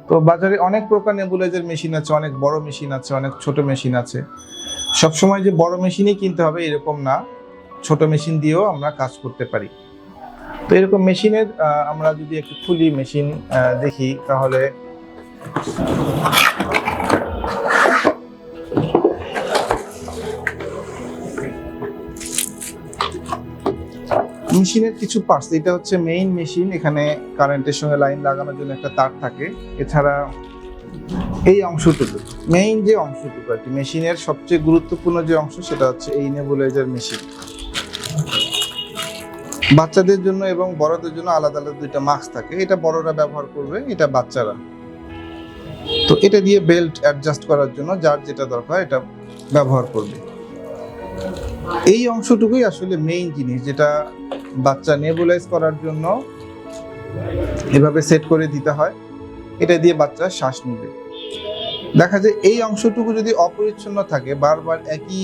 তো বাজারে অনেক প্রকার নেবুলাইজার মেশিন আছে, অনেক বড় মেশিন আছে, অনেক ছোট মেশিন আছে। সবসময় যে বড় মেশিনই কিনতে হবে এরকম না, ছোট মেশিন দিয়েও আমরা কাজ করতে পারি। তো এরকম মেশিনের আমরা যদি একটু খুলি মেশিন দেখি, তাহলে মেশিনের কিছু পার্টস, এটা হচ্ছে মেইন মেশিন। এখানে কারেন্টের সঙ্গে লাইন লাগানোর জন্য একটা তার থাকে। এছাড়া এই অংশটুকু, মেইন যে অংশটুকু আর কি, মেশিনের সবচেয়ে গুরুত্বপূর্ণ যে অংশ সেটা হচ্ছে এই নেবুলাইজার মেশিন। বাচ্চাদের জন্য এবং বড়দের জন্য আলাদা আলাদা দুইটা মাস্ক থাকে, এটা বড়রা ব্যবহার করবে, এটা বাচ্চারা। তো এটা দিয়ে বেল্ট অ্যাডজাস্ট করার জন্য যার যেটা দরকার এটা ব্যবহার করবে। এই অংশটুকুই আসলে মেইন জিনিস, যেটা বাচ্চা নেবুলাইজ করার জন্য এভাবে সেট করে দিতে হয়। এটা দিয়ে বাচ্চা শ্বাস নেবে। দেখা যায় এই অংশটুকু যদি অপরিচ্ছন্ন থাকে, বারবার একই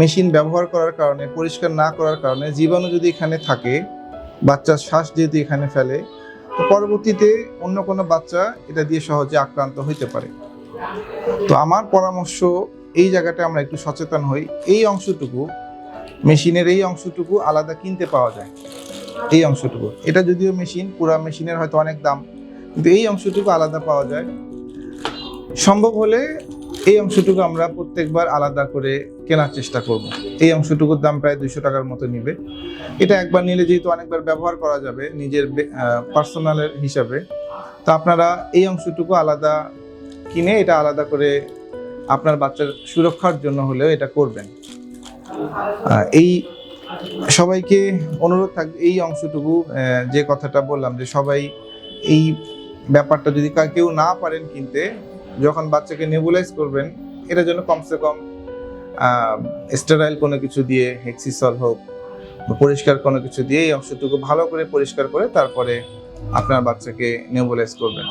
মেশিন ব্যবহার করার কারণে, পরিষ্কার না করার কারণে জীবাণু যদি এখানে থাকে, বাচ্চার শ্বাস যেহেতু এখানে ফেলে, তো পরবর্তীতে অন্য কোনো বাচ্চা এটা দিয়ে সহজে আক্রান্ত হইতে পারে। তো আমার পরামর্শ, এই জায়গাটা আমরা একটু সচেতন হই। এই অংশটুকু, মেশিনের এই অংশটুকু আলাদা কিনতে পাওয়া যায়। এই অংশটুকু, এটা যদিও মেশিন, পুরা মেশিনের হয়তো অনেক দাম, কিন্তু এই অংশটুকু আলাদা পাওয়া যায়। সম্ভব হলে এই অংশটুকু আমরা প্রত্যেকবার আলাদা করে কেনার চেষ্টা করব। এই অংশটুকুর দাম প্রায় 200 টাকার মতো নিবে। এটা একবার নিলে যেহেতু অনেকবার ব্যবহার করা যাবে নিজের পার্সোনালের হিসাবে, তো আপনারা এই অংশটুকু আলাদা কিনে এটা আলাদা করে আপনার বাচ্চার সুরক্ষার জন্য হলেও এটা করবেন। এই সবাইকে অনুরোধ থাকবে, এই অংশটুকু যে কথাটা বললাম, যে সবাই এই ব্যাপারটা যদি কেউ না পারেন কিনতে, যখন বাচ্চাকে নেবুলাইজ করবেন, এটা যেন কমসে কম স্টেরাইল কোনো কিছু দিয়ে, হেক্সিসল হোক বা পরিষ্কার কোনো কিছু দিয়ে এই অংশটুকু ভালো করে পরিষ্কার করে তারপরে আপনার বাচ্চাকে নেবুলাইজ করবেন।